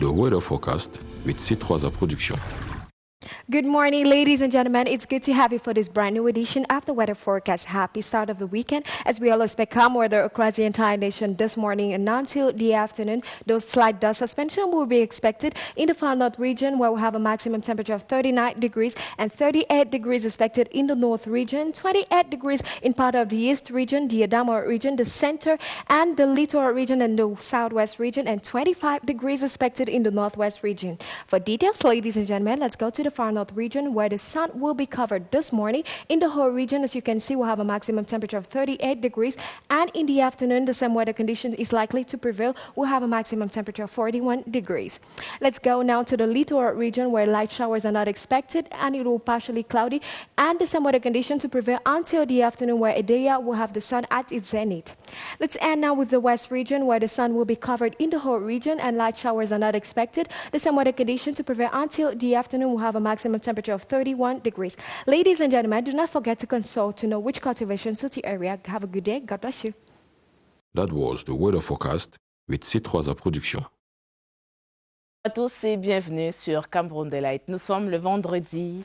the weather forecast with C3 Production. Good morning, ladies and gentlemen. It's good to have you for this brand new edition of the weather forecast. Happy start of the weekend, as we all expect calm weather across the entire nation this morning and until the afternoon. Those slight dust suspension will be expected in the far north region, where we'll have a maximum temperature of 39 degrees and 38 degrees expected in the north region, 28 degrees in part of the east region, the Adamawa region, the center and the littoral region and the southwest region, and 25 degrees expected in the northwest region. For details, ladies and gentlemen, let's go to the far north region, where the sun will be covered this morning. In the whole region, as you can see, we'll have a maximum temperature of 38 degrees, and in the afternoon, the same weather condition is likely to prevail. We'll have a maximum temperature of 41 degrees. Let's go now to the littoral region, where light showers are not expected, and it will be partially cloudy, and the same weather condition to prevail until the afternoon, where Edea will have the sun at its zenith. Let's end now with the west region, where the sun will be covered in the whole region, and light showers are not expected. The same weather condition to prevail until the afternoon. We'll have a maximum temperature of 31 degrees. Ladies and gentlemen, do not forget to consult to know which cultivation suits your area. Have a good day. God bless you. That was the weather forecast with C3 Production. Bonjour à tous et bienvenue sur Cameroun Delight. Nous sommes le vendredi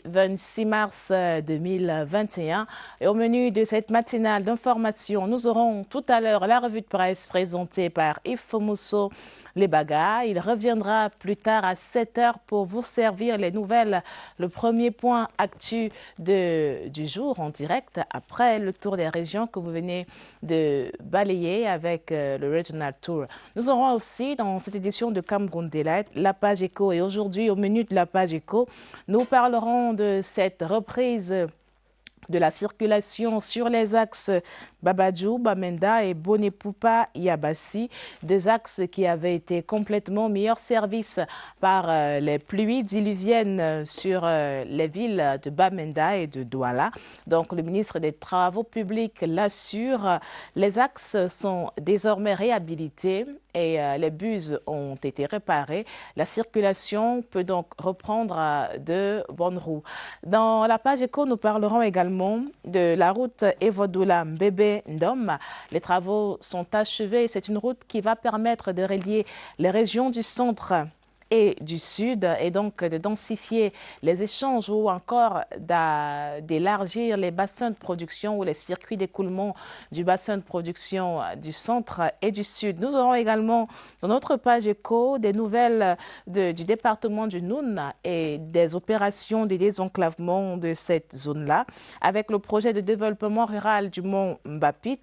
26 mars 2021 et au menu de cette matinale d'information, nous aurons tout à l'heure la revue de presse présentée par Yves Mousso Lebaga. Il reviendra plus tard à 7 h pour vous servir les nouvelles, le premier point actu du jour en direct après le tour des régions que vous venez de balayer avec le Regional Tour. Nous aurons aussi dans cette édition de Cameroun Delight la page éco, et aujourd'hui au menu de la page éco, nous parlerons de cette reprise de la circulation sur les axes Babadjou, Bamenda et Boné-Poupa-Yabassi, deux axes qui avaient été complètement mis hors service par les pluies diluviennes sur les villes de Bamenda et de Douala. Donc le ministre des Travaux publics l'assure, les axes sont désormais réhabilités et les buses ont été réparées. La circulation peut donc reprendre de bonnes roues. Dans la page éco, nous parlerons également de la route Evodoula-Mbébé-Ndom. Les travaux sont achevés. C'est une route qui va permettre de relier les régions du centre et du sud, et donc de densifier les échanges ou encore d'élargir les bassins de production ou les circuits d'écoulement du bassin de production du centre et du sud. Nous aurons également dans notre page éco des nouvelles du département du Noun et des opérations de désenclavement de cette zone-là, avec le projet de développement rural du Mont Mbapit,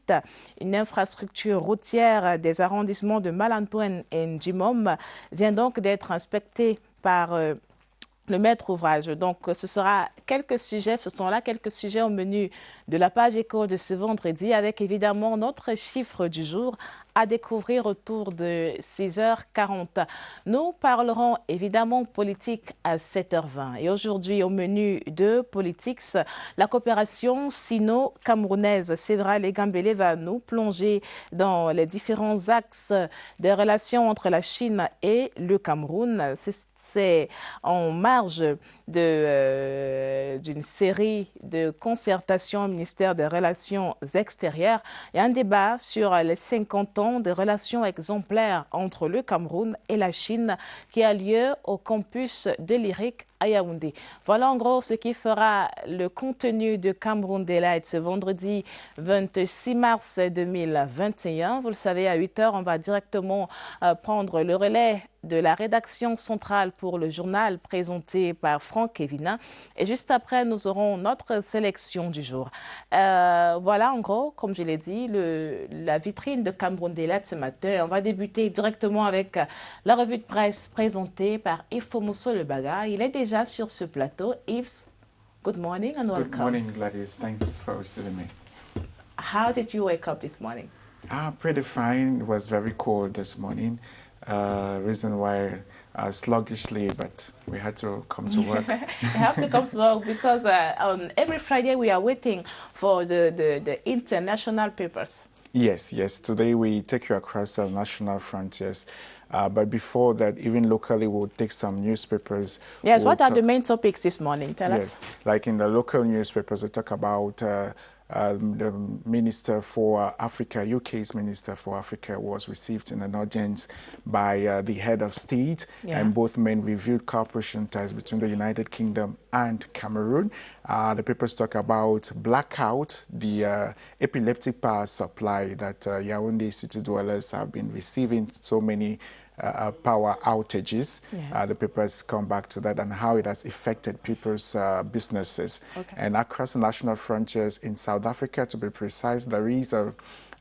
une infrastructure routière des arrondissements de Malantouen et Njimom vient donc d'être inspecté par le maître ouvrage. Donc ce sont là quelques sujets au menu de la page éco de ce vendredi, avec évidemment notre chiffre du jour à découvrir autour de 6h40. Nous parlerons évidemment politique à 7h20. Et aujourd'hui, au menu de Politics, la coopération sino-camerounaise. Cédra Legambele va nous plonger dans les différents axes des relations entre la Chine et le Cameroun. C'est en marge d'une série de concertations au ministère des Relations extérieures et un débat sur les 50 ans de relations exemplaires entre le Cameroun et la Chine qui a lieu au campus de l'IRIC à Yaoundé. Voilà en gros ce qui fera le contenu de Cameroun Delight ce vendredi 26 mars 2021. Vous le savez, à 8 h, on va directement prendre le relais de la rédaction centrale pour le journal présenté par Franck Evina. Et juste après, nous aurons notre sélection du jour. Voilà en gros, comme je l'ai dit, la vitrine de Cameroun Delight ce matin. On va débuter directement avec la revue de presse présentée par Yves Mousso Lebaga. Il est déjà sur ce plateau. Yves, good morning and welcome. Good morning, Gladys. Thanks for receiving me. How did you wake up this morning? Pretty fine. It was very cold this morning. Reason why sluggishly, but we had to come to work. We have to come to work because on every Friday we are waiting for the international papers. Yes. Today we take you across the national frontiers. But before that, even locally, we'll take some newspapers. Yes, what are the main topics this morning? Tell us. Like in the local newspapers, they talk about the Minister for Africa, UK's Minister for Africa, was received in an audience by the head of state, and both men reviewed cooperation ties between the United Kingdom and Cameroon. The papers talk about blackout, the epileptic power supply that Yaoundé city dwellers have been receiving, so many power outages. The papers come back to that and how it has affected people's businesses. And across the national frontiers in South Africa, to be precise, there is a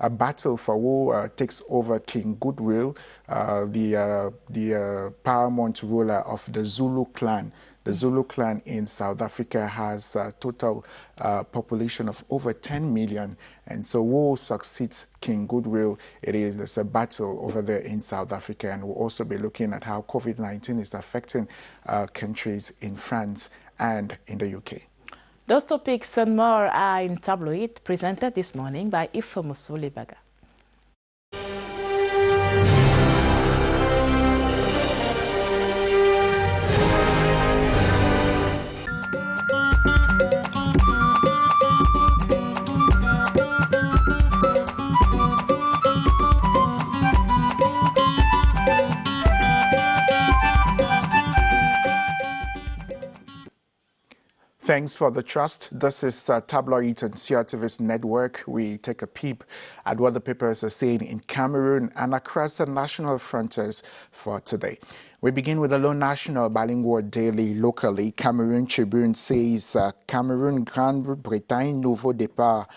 battle for who takes over King Goodwill, the paramount ruler of the Zulu clan. The Zulu clan in South Africa has a total population of over 10 million. And so who succeeds King Goodwill? There's a battle over there in South Africa. And we'll also be looking at how COVID-19 is affecting countries in France and in the UK. Those topics and more are in Tabloid, presented this morning by Ifomoso Lebaga. Thanks for the trust. This is Tabloid and CRTV's network. We take a peep at what the papers are saying in Cameroon and across the national frontiers for today. We begin with the Lone National Bilingual Daily locally. Cameroon Tribune says Cameroon Grande-Bretagne Nouveau Départ.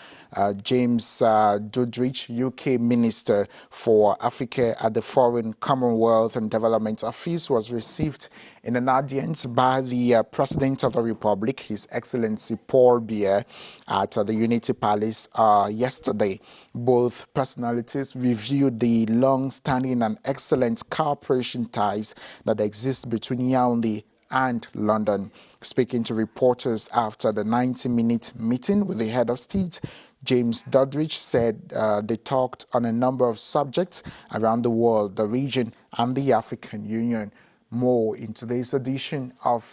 James Doddridge, UK Minister for Africa at the Foreign, Commonwealth and Development Office, was received in an audience by the President of the Republic, His Excellency Paul Biya, at the Unity Palace yesterday. Both personalities reviewed the long-standing and excellent cooperation ties that exist between Yaoundé and London. Speaking to reporters after the 90-minute meeting with the head of state, James Doddridge said they talked on a number of subjects around the world, the region, and the African Union. More in today's edition of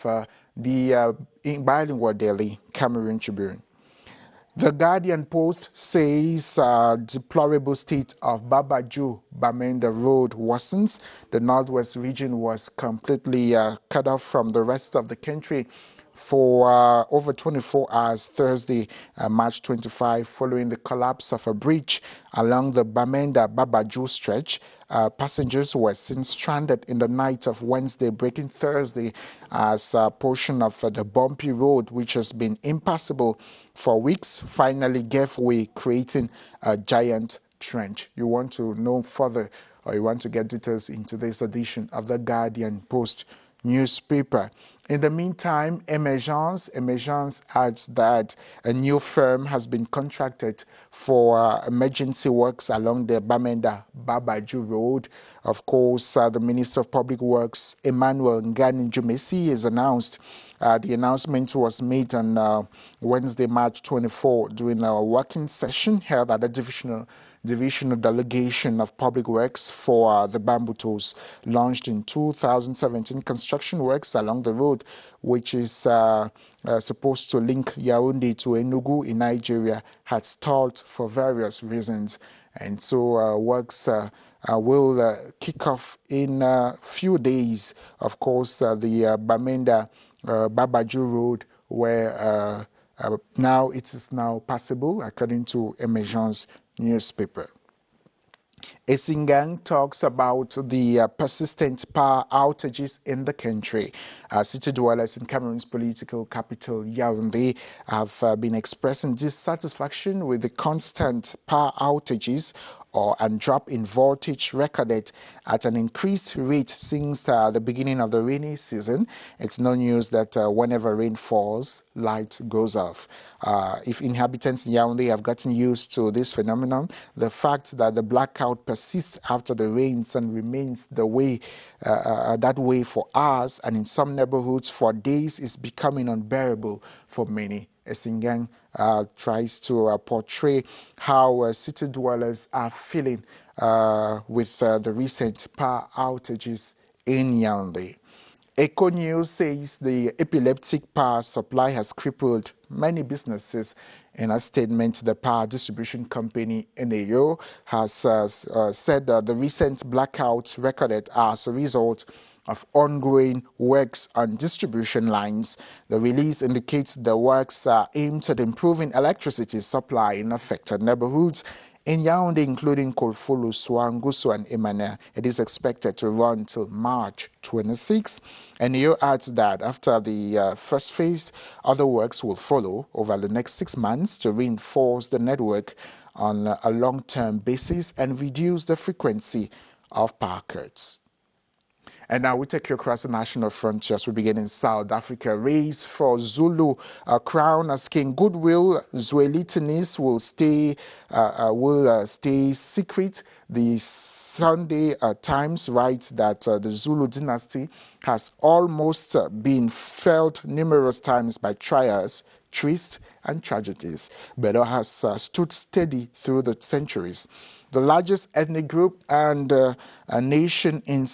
the Bilingual Daily Cameroon Tribune. The Guardian Post says deplorable state of Babajou Bamenda Road worsens. The northwest region was completely cut off from the rest of the country for over 24 hours Thursday, March 25, following the collapse of a bridge along the Bamenda-Babajou stretch. Passengers were seen stranded in the night of Wednesday, breaking Thursday, as a portion of the bumpy road, which has been impassable for weeks, finally gave way, creating a giant trench. You want to know further, or you want to get details in today's edition of the Guardian Post newspaper. In the meantime, Emergence adds that a new firm has been contracted for emergency works along the Bamenda-Babajou Road. Of course, the Minister of Public Works, Emmanuel Ngani-Jumesi, has announced. The announcement was made on Wednesday, March 24, during a working session held at the divisional delegation of public works for the bamboo tools launched in 2017. Construction works along the road, which is supposed to link Yaoundé to Enugu in Nigeria, had stalled for various reasons. And so works will kick off in a few days. Of course, the Bamenda Babajou Road, where now it is now passable, according to Emergence newspaper. Esingang talks about the persistent power outages in the country. City dwellers in Cameroon's political capital, Yaoundé, have been expressing dissatisfaction with the constant power outages and drop in voltage recorded at an increased rate since the beginning of the rainy season. It's no news that whenever rain falls, light goes off. If inhabitants in Yaoundé have gotten used to this phenomenon, the fact that the blackout persists after the rains and remains that way for hours and in some neighborhoods for days is becoming unbearable for many. Esingang tries to portray how city dwellers are feeling with the recent power outages in Yaoundé. Echo News says the epileptic power supply has crippled many businesses In a statement, the power distribution company NAO has said that the recent blackouts recorded as a result of ongoing works on distribution lines. The release indicates the works are aimed at improving electricity supply in affected neighborhoods in Yaoundé, including Kolfolo, Souangusso, and Emane. It is expected to run till March 26. And NAO adds that after the first phase, other works will follow over the next 6 months to reinforce the network on a long-term basis and reduce the frequency of power cuts. And now we take you across the national frontiers. We begin in South Africa. Race for Zulu crown as King Goodwill Zwelithini will stay secret. The Sunday Times writes that the Zulu dynasty has almost been felt numerous times by trials, twists, and tragedies, but it has stood steady through the centuries. The largest ethnic group and a nation in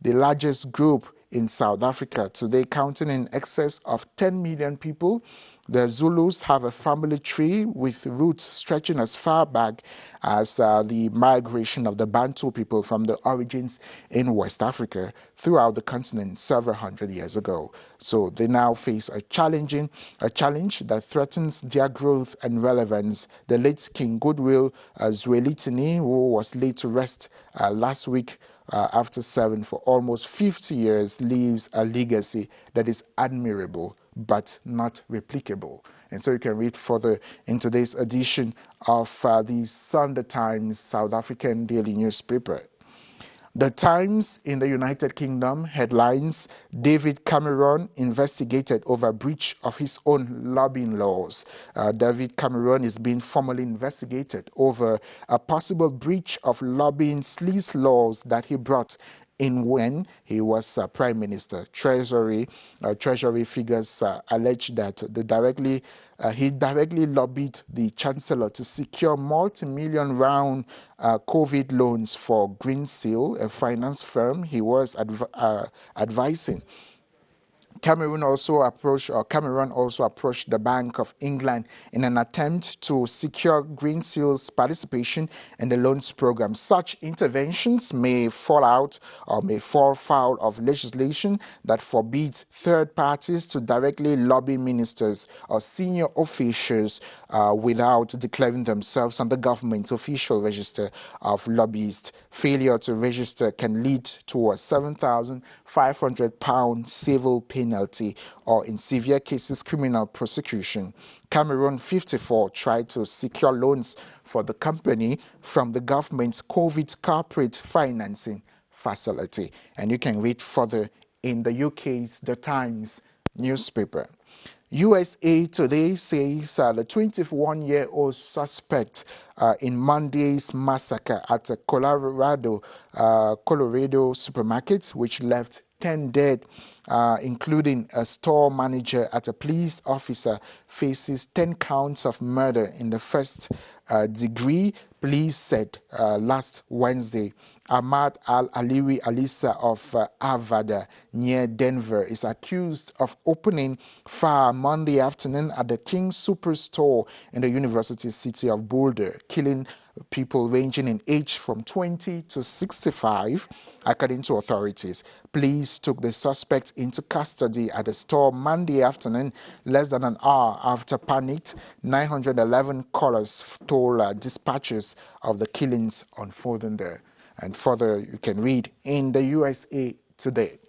the largest group in South Africa today, counting in excess of 10 million people. The Zulus have a family tree with roots stretching as far back as the migration of the Bantu people from the origins in West Africa throughout the continent several hundred years ago. So they now face a challenge that threatens their growth and relevance. The late King Goodwill Zwelithini, who was laid to rest last week, after serving for almost 50 years, leaves a legacy that is admirable but not replicable. And so you can read further in today's edition of the Sunday Times South African daily newspaper. The Times in the United Kingdom headlines: David Cameron investigated over breach of his own lobbying laws. David Cameron is being formally investigated over a possible breach of lobbying sleaze laws that he brought in when he was Prime Minister. Treasury figures allege that he directly lobbied the Chancellor to secure multi-million round COVID loans for Greensill, a finance firm he was advising. Cameron also approached the Bank of England in an attempt to secure Greensill's participation in the loans program. Such interventions may fall foul of legislation that forbids third parties to directly lobby ministers or senior officials without declaring themselves on the government's official register of lobbyists. Failure to register can lead to a £7,500 civil penalty or, in severe cases, criminal prosecution. Cameron, 54, tried to secure loans for the company from the government's COVID corporate financing facility. And you can read further in the UK's The Times newspaper. USA Today says the 21-year-old suspect in Monday's massacre at a Colorado supermarket, which left 10 dead, including a store manager and a police officer, faces 10 counts of murder in the first degree, police said last Wednesday. Ahmad Al-Aliwi Alisa of Arvada near Denver is accused of opening fire Monday afternoon at the King Superstore in the university city of Boulder, killing people ranging in age from 20 to 65, according to authorities. Police took the suspect into custody at the store Monday afternoon, less than an hour after panicked 911 callers told dispatchers of the killings unfolding there. And further, you can read in the USA Today.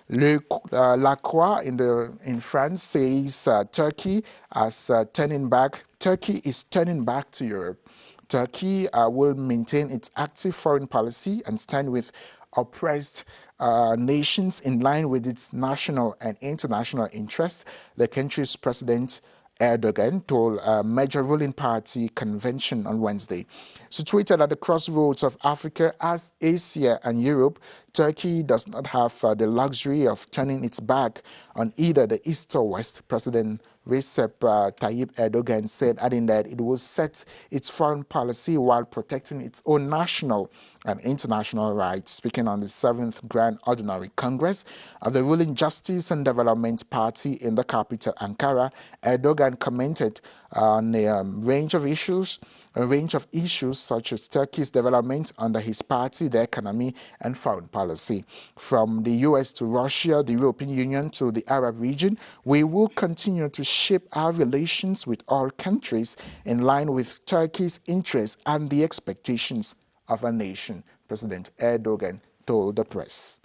La Croix in France says Turkey is turning back to Europe. Turkey will maintain its active foreign policy and stand with oppressed nations in line with its national and international interests, the country's president Erdogan told a major ruling party convention on Wednesday. Situated at the crossroads of Africa, Asia and Europe, Turkey does not have the luxury of turning its back on either the East or West. President Recep Tayyip Erdogan said, adding that it will set its foreign policy while protecting its own national and international rights. Speaking on the 7th Grand Ordinary Congress of the ruling Justice and Development Party in the capital, Ankara, Erdogan commented on a range of issues such as Turkey's development under his party, the economy and foreign policy. From the US to Russia, the European Union to the Arab region, we will continue to shape our relations with all countries in line with Turkey's interests and the expectations of our nation, President Erdogan told the press.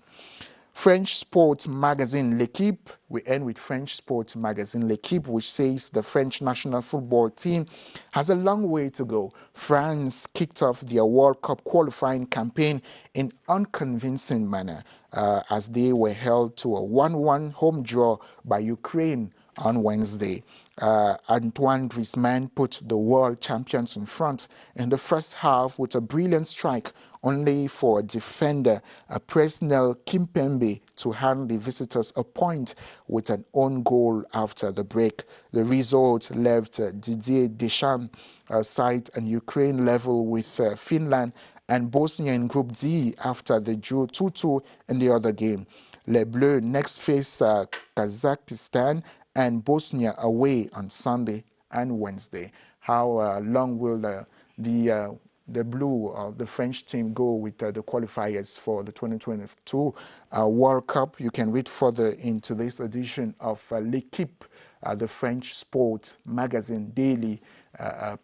French sports magazine L'Equipe, we end with French sports magazine L'Equipe, which says the French national football team has a long way to go. France kicked off their World Cup qualifying campaign in unconvincing manner as they were held to a 1-1 home draw by Ukraine on Wednesday. Antoine Griezmann put the world champions in front in the first half with a brilliant strike, only for defender Presnel Kimpembe to hand the visitors a point with an own goal after the break. The result left Didier Deschamps' side and Ukraine level with Finland and Bosnia in Group D after they drew 2-2 in the other game. Les Bleus next face Kazakhstan and Bosnia away on Sunday and Wednesday. How long will the blue, the French team, go with the qualifiers for the 2022 World Cup? You can read further into this edition of L'Equipe, the French sports magazine daily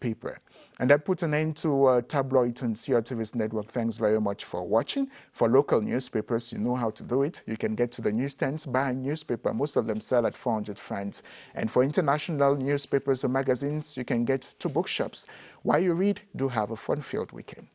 paper. And that puts an end to Tabloid and CRTV's network. Thanks very much for watching. For local newspapers, you know how to do it. You can get to the newsstands, buy a newspaper. Most of them sell at 400 francs. And for international newspapers or magazines, you can get to bookshops. While you read, do have a fun-filled weekend.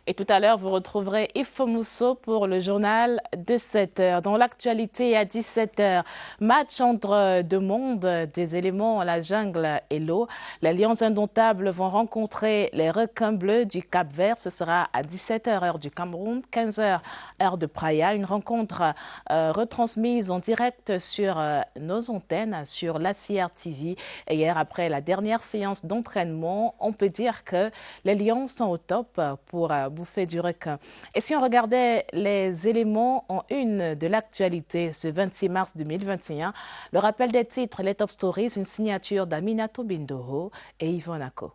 Et tout à l'heure, vous retrouverez Yves Mousseau pour le journal de 7 heures. Dans l'actualité à 17 heures, match entre deux mondes, des éléments, la jungle et l'eau. Les Lions indomptables vont rencontrer les requins bleus du Cap-Vert. Ce sera à 17 heures, heure du Cameroun, 15 heures, heure de Praia. Une rencontre retransmise en direct sur nos antennes, sur la CRTV. Et hier, après la dernière séance d'entraînement, on peut dire que les Lions sont au top pour bouffer du requin. Et si on regardait les éléments en une de l'actualité ce 26 mars 2021, le rappel des titres, les top stories, une signature d'Aminatou Bindoho et Yvonne Ako.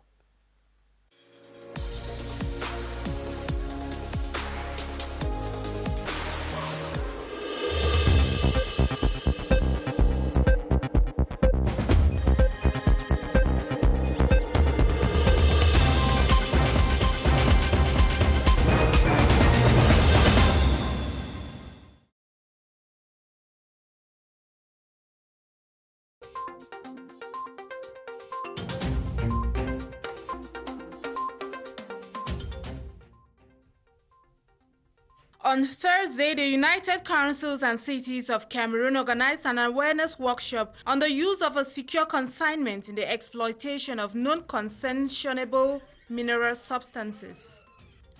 On Thursday, the United Councils and Cities of Cameroon organized an awareness workshop on the use of a secure consignment in the exploitation of non-conscionable mineral substances.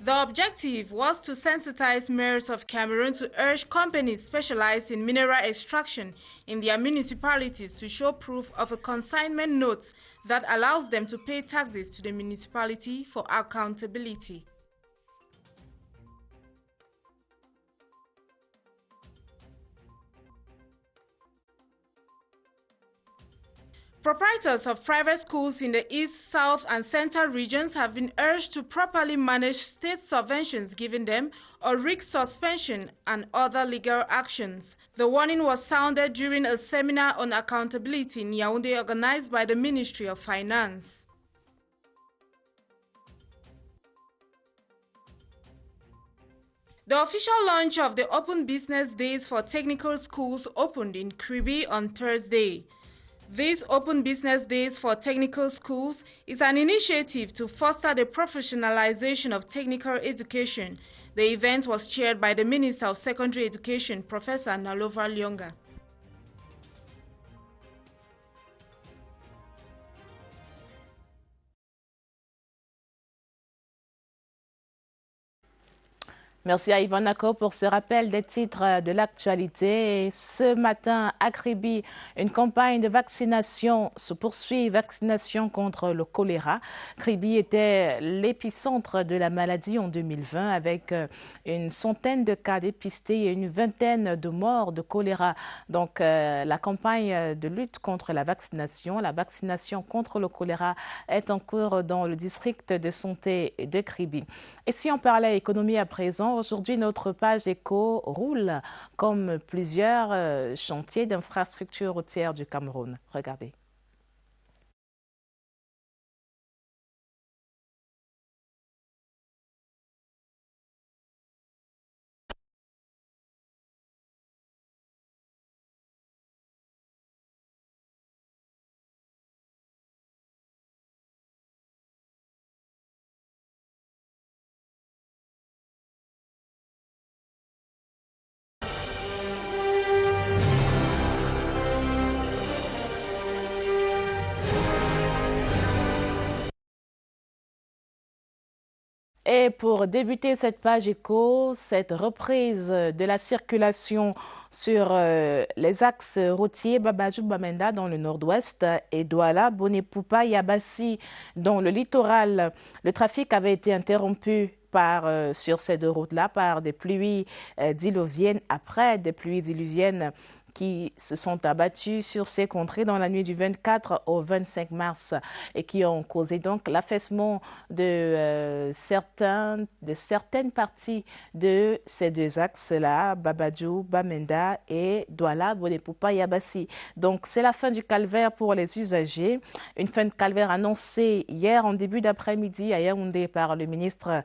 The objective was to sensitize mayors of Cameroon to urge companies specialized in mineral extraction in their municipalities to show proof of a consignment note that allows them to pay taxes to the municipality for accountability. Proprietors of private schools in the East, South, and Central regions have been urged to properly manage state subventions given them or risk suspension and other legal actions. The warning was sounded during a seminar on accountability in Yaoundé organized by the Ministry of Finance. The official launch of the Open Business Days for Technical Schools opened in Kribi on Thursday. These Open Business Days for Technical Schools is an initiative to foster the professionalization of technical education. The event was chaired by the Minister of Secondary Education, Professor Nalova Lyonga. Merci à Yvan Nako pour ce rappel des titres de l'actualité. Ce matin, à Kribi, une campagne de vaccination se poursuit, vaccination contre le choléra. Kribi était l'épicentre de la maladie en 2020 avec une centaine de cas dépistés et une vingtaine de morts de choléra. Donc, la campagne de lutte contre la vaccination contre le choléra est en cours dans le district de santé de Kribi. Et si on parlait économie à présent, aujourd'hui, notre page éco roule comme plusieurs chantiers d'infrastructures routières du Cameroun. Regardez. Et pour débuter cette page éco, cette reprise de la circulation sur les axes routiers Babajou-Bamenda dans le nord-ouest et Douala, Bonepoupa, Yabassi dans le littoral. Le trafic avait été interrompu sur ces deux routes-là par des pluies diluviennes, après des pluies diluviennes qui se sont abattus sur ces contrées dans la nuit du 24 au 25 mars et qui ont causé donc l'affaissement de certaines parties de ces deux axes-là, Babadjou, Bamenda et Douala, Bonepoupa, Yabassi. Donc c'est la fin du calvaire pour les usagers, une fin de calvaire annoncée hier en début d'après-midi à Yaoundé par le ministre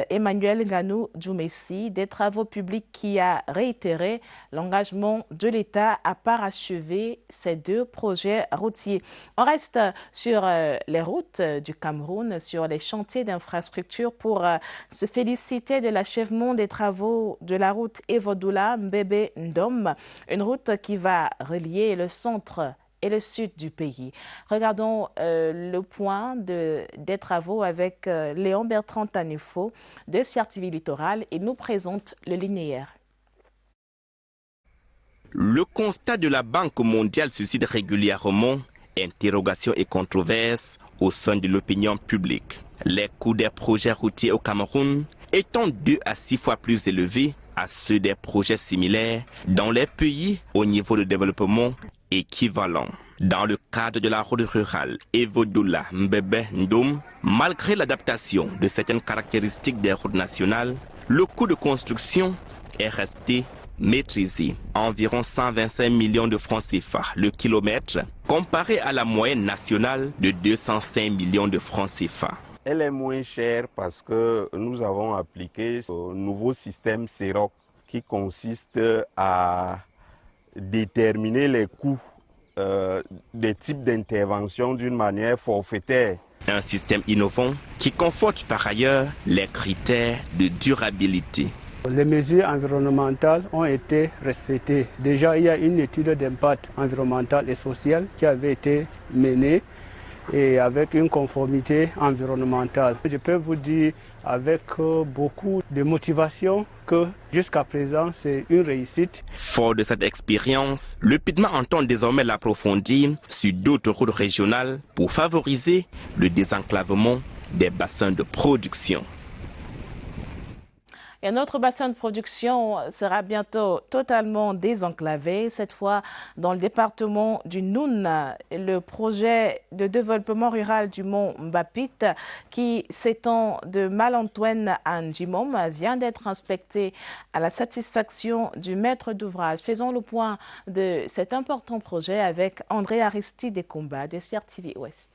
Emmanuel Nganou Djoumessi, des travaux publics qui a réitéré l'engagement de l'État à parachever ces deux projets routiers. On reste sur les routes du Cameroun, sur les chantiers d'infrastructure pour se féliciter de l'achèvement des travaux de la route Evodoula Mbebe Ndom, une route qui va relier le centre et le sud du pays. Regardons le point des travaux avec Léon Bertrand Tanefo de CRTV Littoral. Il nous présente le linéaire. Le constat de la Banque mondiale suscite régulièrement interrogations et controverses au sein de l'opinion publique. Les coûts des projets routiers au Cameroun étant 2 à 6 fois plus élevés à ceux des projets similaires dans les pays au niveau de développement équivalent. Dans le cadre de la route rurale Evodoula Mbebe Ndom, malgré l'adaptation de certaines caractéristiques des routes nationales, le coût de construction est resté maîtrisé, environ 125 millions de francs CFA le kilomètre, comparé à la moyenne nationale de 205 millions de francs CFA. Elle est moins chère parce que nous avons appliqué un nouveau système CEROC qui consiste à déterminer les coûts des types d'intervention d'une manière forfaitaire. Un système innovant qui conforte par ailleurs les critères de durabilité. Les mesures environnementales ont été respectées. Déjà, il y a une étude d'impact environnemental et social qui avait été menée et avec une conformité environnementale. Je peux vous dire avec beaucoup de motivation que jusqu'à présent, c'est une réussite. Fort de cette expérience, le PIDMA entend désormais l'approfondir sur d'autres routes régionales pour favoriser le désenclavement des bassins de production. Et notre bassin de production sera bientôt totalement désenclavé, cette fois dans le département du Noun. Le projet de développement rural du mont Mbapit, qui s'étend de Malantoine à Njimom, vient d'être inspecté à la satisfaction du maître d'ouvrage. Faisons le point de cet important projet avec André Aristide Combat de CRTV Ouest.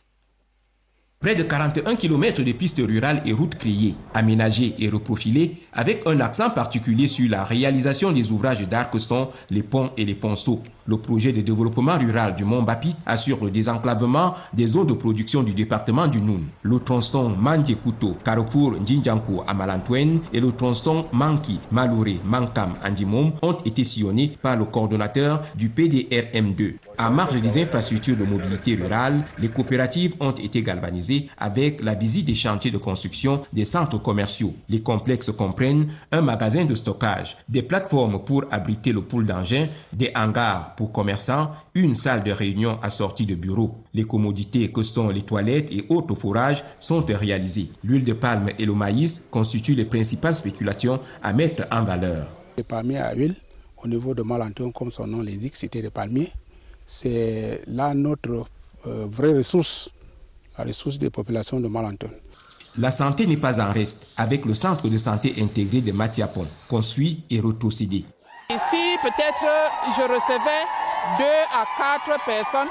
Près de 41 km de pistes rurales et routes créées, aménagées et reprofilées, avec un accent particulier sur la réalisation des ouvrages d'art que sont les ponts et les ponceaux. Le projet de développement rural du Mont Bapit assure le désenclavement des zones de production du département du Noun. Le tronçon Mandjekuto, Carrefour Ndjinjankou à Malantouen et le tronçon Manki, Malouré, Mankam, Andimom ont été sillonnés par le coordonnateur du PDRM2. À marge des infrastructures de mobilité rurale, les coopératives ont été galvanisées avec la visite des chantiers de construction des centres commerciaux. Les complexes comprennent un magasin de stockage, des plateformes pour abriter le pool d'engins, des hangars pour commerçants, une salle de réunion assortie de bureaux. Les commodités que sont les toilettes et autres fourrages sont réalisées. L'huile de palme et le maïs constituent les principales spéculations à mettre en valeur. Les palmiers à huile, au niveau de Malantoun, comme son nom l'indique, c'était des palmiers. C'est là notre vraie ressource, la ressource des populations de Malantoun. La santé n'est pas en reste avec le centre de santé intégré de Matiapon, construit et retrocédé. Ici, peut-être, je recevais 2 à 4 personnes.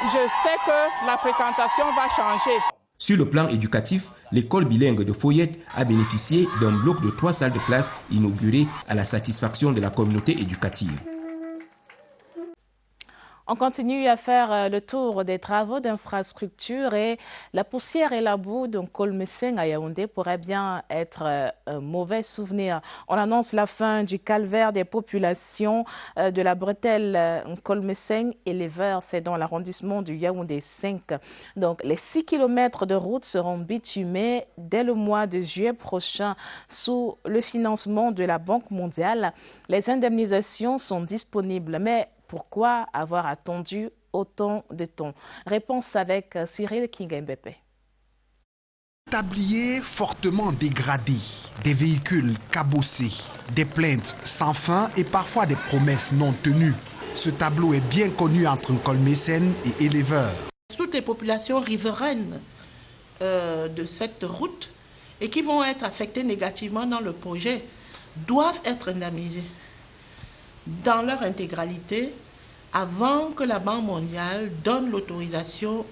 Je sais que la fréquentation va changer. Sur le plan éducatif, l'école bilingue de Foyette a bénéficié d'un bloc de 3 salles de classe inaugurées à la satisfaction de la communauté éducative. On continue à faire le tour des travaux d'infrastructure et la poussière et la boue d'un Kolmeseng à Yaoundé pourraient bien être un mauvais souvenir. On annonce la fin du calvaire des populations de la bretelle Kolmeseng et les Verts, c'est dans l'arrondissement du Yaoundé 5. Donc les 6 km de route seront bitumés dès le mois de juillet prochain sous le financement de la Banque mondiale. Les indemnisations sont disponibles, mais pourquoi avoir attendu autant de temps? Réponse avec Cyril Kingembepe. Tabliers fortement dégradés, des véhicules cabossés, des plaintes sans fin et parfois des promesses non tenues. Ce tableau est bien connu entre Kolmeseng et éleveurs. Toutes les populations riveraines de cette route et qui vont être affectées négativement dans le projet doivent être indemnisées dans leur intégralité avant que la Banque mondiale donne l'autorisation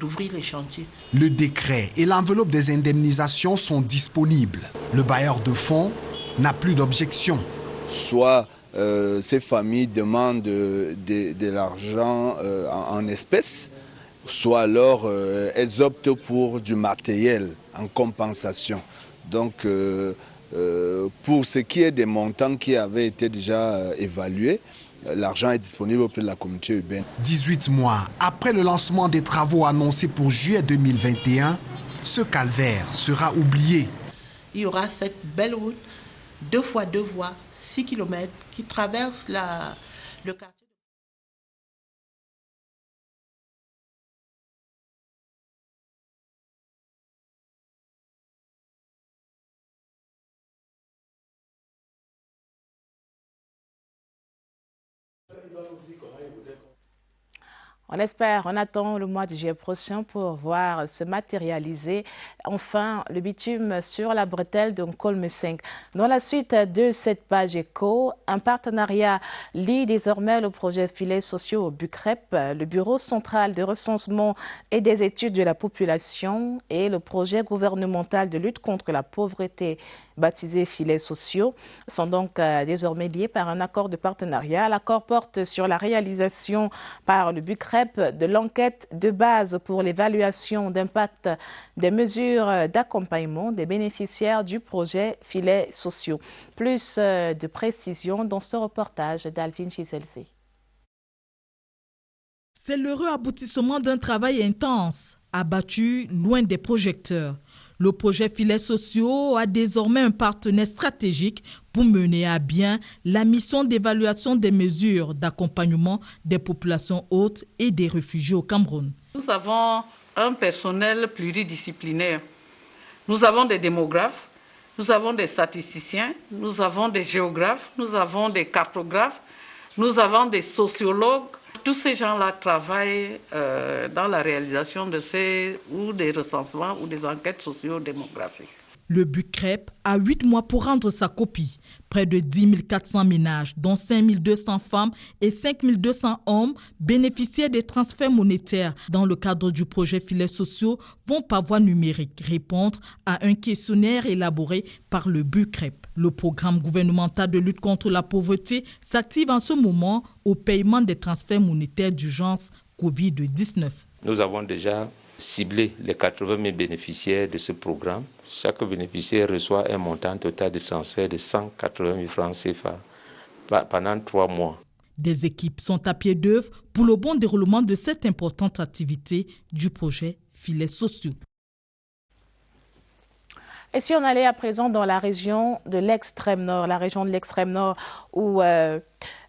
d'ouvrir les chantiers. Le décret et l'enveloppe des indemnisations sont disponibles. Le bailleur de fonds n'a plus d'objection. Soit ces familles demandent de l'argent en espèces, soit alors elles optent pour du matériel en compensation. Donc pour ce qui est des montants qui avaient été déjà évalués, l'argent est disponible auprès de la communauté urbaine. 18 mois après le lancement des travaux annoncés pour juillet 2021, ce calvaire sera oublié. Il y aura cette belle route, 2 fois 2 voies, 6 km, qui traverse le quartier. On espère, on attend le mois de juillet prochain pour voir se matérialiser enfin le bitume sur la bretelle de Kolmeseng. Dans la suite de cette page éco, un partenariat lie désormais le projet filets sociaux au BUCREP, le Bureau central de recensement et des études de la population et le projet gouvernemental de lutte contre la pauvreté baptisé filets sociaux sont donc désormais liés par un accord de partenariat. L'accord porte sur la réalisation par le BUCREP de l'enquête de base pour l'évaluation d'impact des mesures d'accompagnement des bénéficiaires du projet filets sociaux. Plus de précisions dans ce reportage d'Alvin Chiselsi. C'est l'heureux aboutissement d'un travail intense, abattu loin des projecteurs. Le projet filets sociaux a désormais un partenaire stratégique pour mener à bien la mission d'évaluation des mesures d'accompagnement des populations hautes et des réfugiés au Cameroun. Nous avons un personnel pluridisciplinaire. Nous avons des démographes, nous avons des statisticiens, nous avons des géographes, nous avons des cartographes, nous avons des sociologues. Tous ces gens-là travaillent dans la réalisation de des recensements ou des enquêtes socio-démographiques. Le BUCREP a 8 mois pour rendre sa copie. Près de 10 400 ménages, dont 5 200 femmes et 5 200 hommes, bénéficiaires des transferts monétaires dans le cadre du projet Filets sociaux vont par voie numérique répondre à un questionnaire élaboré par le BUCREP. Le programme gouvernemental de lutte contre la pauvreté s'active en ce moment au paiement des transferts monétaires d'urgence Covid-19. Nous avons déjà ciblé les 80 000 bénéficiaires de ce programme. Chaque bénéficiaire reçoit un montant total de transfert de 180 000 francs CFA pendant 3 mois. Des équipes sont à pied d'œuvre pour le bon déroulement de cette importante activité du projet Filets sociaux. Et si on allait à présent dans la région de l'extrême nord, où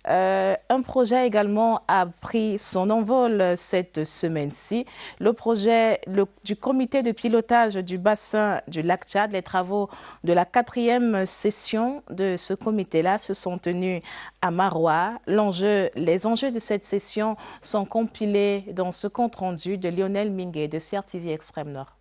un projet également a pris son envol cette semaine-ci. Le projet du comité de pilotage du bassin du lac Tchad, les travaux de la 4e session de ce comité-là se sont tenus à Maroua. Les enjeux de cette session sont compilés dans ce compte-rendu de Lionel Minguet de CRTV Extrême Nord.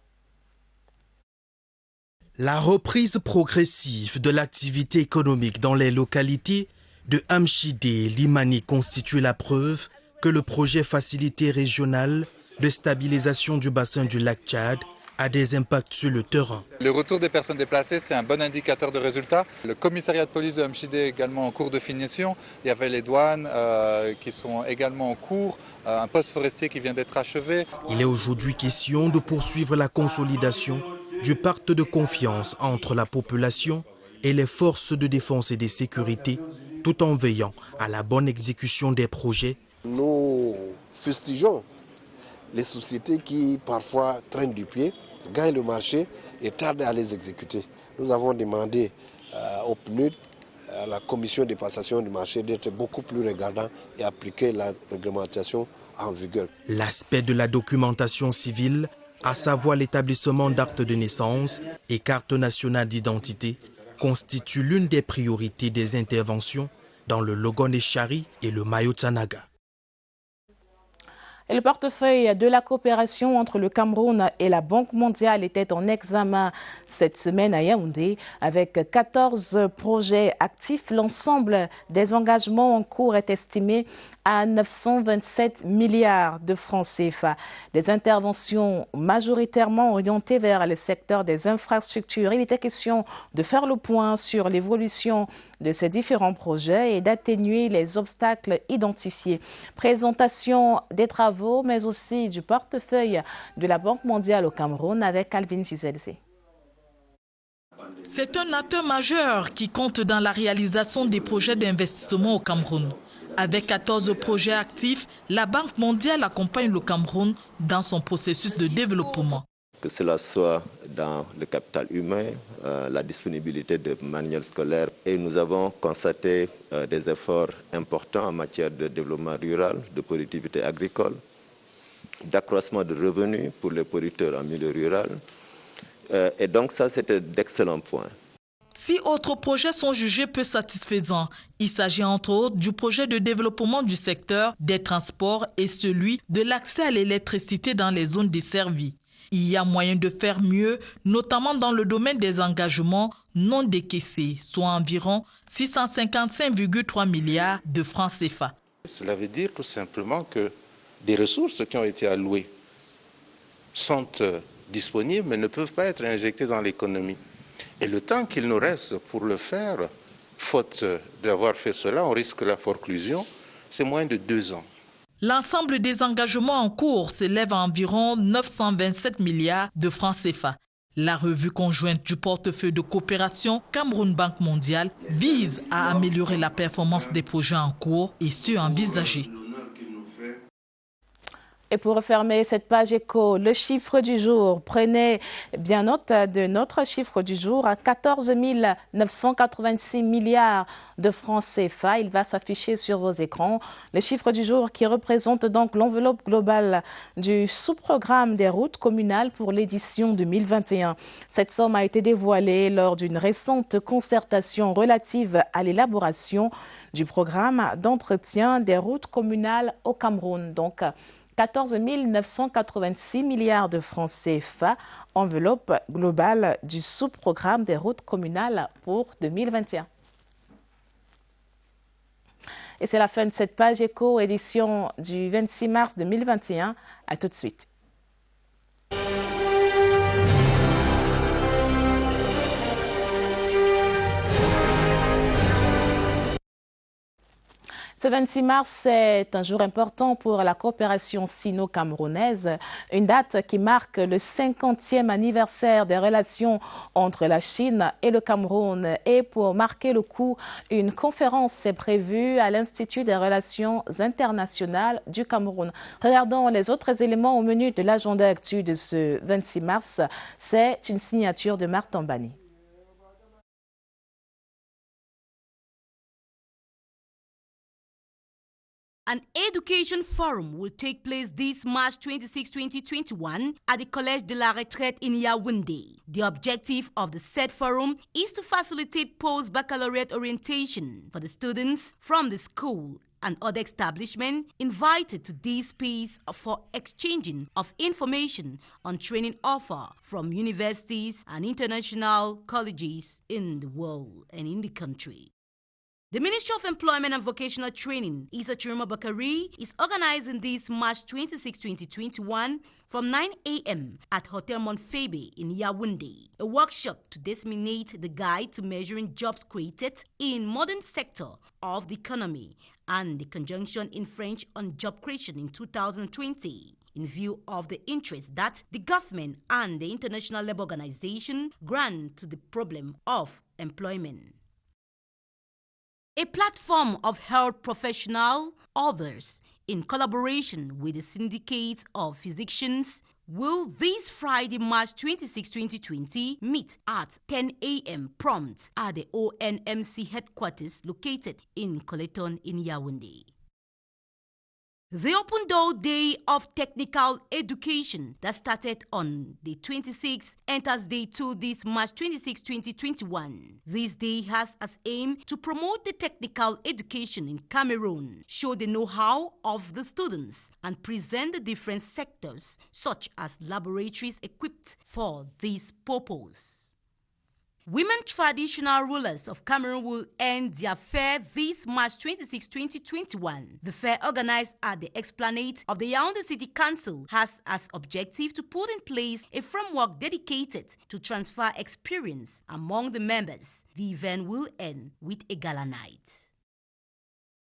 La reprise progressive de l'activité économique dans les localités de Amchidé et Limani constitue la preuve que le projet facilité régional de stabilisation du bassin du lac Tchad a des impacts sur le terrain. Le retour des personnes déplacées, c'est un bon indicateur de résultat. Le commissariat de police de Amchidé est également en cours de finition. Il y avait les douanes qui sont également en cours, un poste forestier qui vient d'être achevé. Il est aujourd'hui question de poursuivre la consolidation du pacte de confiance entre la population et les forces de défense et de sécurité, tout en veillant à la bonne exécution des projets. Nous fustigeons les sociétés qui parfois traînent du pied, gagnent le marché et tardent à les exécuter. Nous avons demandé au PNUD, à la commission de passation du marché, d'être beaucoup plus regardant et appliquer la réglementation en vigueur. L'aspect de la documentation civile, à savoir l'établissement d'actes de naissance et carte nationale d'identité, constitue l'une des priorités des interventions dans le Logon-et-Chari et le Mayo-Tsanaga. Et le portefeuille de la coopération entre le Cameroun et la Banque mondiale était en examen cette semaine à Yaoundé avec 14 projets actifs. L'ensemble des engagements en cours est estimé à 927 milliards de francs CFA. Des interventions majoritairement orientées vers le secteur des infrastructures. Il était question de faire le point sur l'évolution de ces différents projets et d'atténuer les obstacles identifiés. Présentation des travaux, mais aussi du portefeuille de la Banque mondiale au Cameroun avec Alvin Giselze. C'est un acteur majeur qui compte dans la réalisation des projets d'investissement au Cameroun. Avec 14 projets actifs, la Banque mondiale accompagne le Cameroun dans son processus de développement. Que cela soit dans le capital humain, la disponibilité de manuels scolaires. Et nous avons constaté des efforts importants en matière de développement rural, de productivité agricole, d'accroissement de revenus pour les producteurs en milieu rural. Et donc ça, c'était d'excellents points. 6 autres projets sont jugés peu satisfaisants. Il s'agit entre autres du projet de développement du secteur des transports et celui de l'accès à l'électricité dans les zones desservies. Il y a moyen de faire mieux, notamment dans le domaine des engagements non décaissés, soit environ 655,3 milliards de francs CFA. Cela veut dire tout simplement que des ressources qui ont été allouées sont disponibles mais ne peuvent pas être injectées dans l'économie. Et le temps qu'il nous reste pour le faire, faute d'avoir fait cela, on risque la forclusion, c'est moins de 2 ans. L'ensemble des engagements en cours s'élève à environ 927 milliards de francs CFA. La revue conjointe du portefeuille de coopération Cameroun-Banque mondiale vise à améliorer la performance des projets en cours et ceux envisagés. Et pour refermer cette page éco, le chiffre du jour, prenez bien note de notre chiffre du jour à 14 986 milliards de francs CFA. Il va s'afficher sur vos écrans. Le chiffre du jour qui représente donc l'enveloppe globale du sous-programme des routes communales pour l'édition 2021. Cette somme a été dévoilée lors d'une récente concertation relative à l'élaboration du programme d'entretien des routes communales au Cameroun. Donc, 14 986 milliards de francs CFA, enveloppe globale du sous-programme des routes communales pour 2021. Et c'est la fin de cette page éco, édition du 26 mars 2021. À tout de suite. Ce 26 mars, c'est un jour important pour la coopération sino-camerounaise, une date qui marque le 50e anniversaire des relations entre la Chine et le Cameroun. Et pour marquer le coup, une conférence est prévue à l'Institut des relations internationales du Cameroun. Regardons les autres éléments au menu de l'agenda actu de ce 26 mars. C'est une signature de Martin Bani. An education forum will take place this March 26, 2021 at the Collège de la Retraite in Yaoundé. The objective of the said forum is to facilitate post-baccalaureate orientation for the students from the school and other establishments invited to this space for exchanging of information on training offer from universities and international colleges in the world and in the country. The Ministry of Employment and Vocational Training, Issa Chiruma Bakari, is organizing this March 26, 2021 from 9 a.m. at Hotel Montfebe in Yaoundé, a workshop to disseminate the guide to measuring jobs created in modern sector of the economy and the conjunction in French on job creation in 2020. In view of the interest that the government and the International Labour Organization grant to the problem of employment. A platform of health professionals, others, in collaboration with the syndicates of physicians, will this Friday, March 26, 2020, meet at 10 a.m. prompt at the ONMC headquarters located in Coleton in Yaoundé. The Open Door Day of Technical Education that started on the 26th enters day 2 this March 26, 2021. This day has as aim to promote the technical education in Cameroon, show the know-how of the students, and present the different sectors such as laboratories equipped for this purpose. Women traditional rulers of Cameroon will end their fair this March 26, 2021. The fair, organized at the Esplanade of the Yaoundé City Council, has as objective to put in place a framework dedicated to transfer experience among the members. The event will end with a gala night.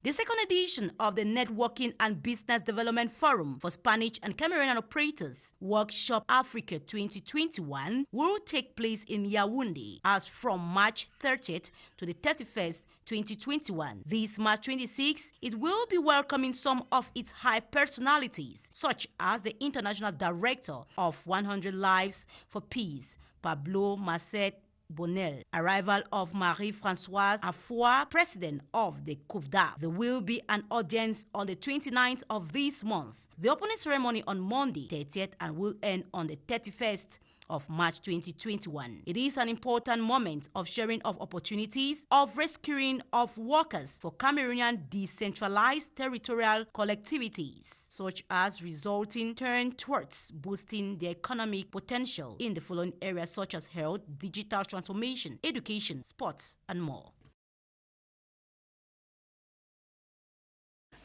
The second edition of the Networking and Business Development Forum for Spanish and Cameroonian Operators Workshop Africa 2021 will take place in Yaoundé as from March 30th to the 31st, 2021. This March 26th, it will be welcoming some of its high personalities, such as the International Director of 100 Lives for Peace, Pablo Masset Bonnel, arrival of Marie-Françoise Afoua, president of the COUFDA. There will be an audience on the 29th of this month. The opening ceremony on Monday, 30th, and will end on the 31st of March 2021. It is an important moment of sharing of opportunities, of rescuing of workers for Cameroonian decentralized territorial collectivities, such as resulting turn towards boosting their economic potential in the following areas such as health, digital transformation, education, sports, and more.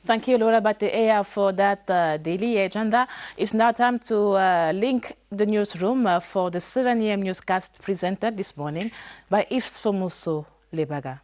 Thank you, Laura Bateea, for that daily agenda. It's now time to link the newsroom for the 7 a.m. newscast presented this morning by Yves Somoso Lebaga.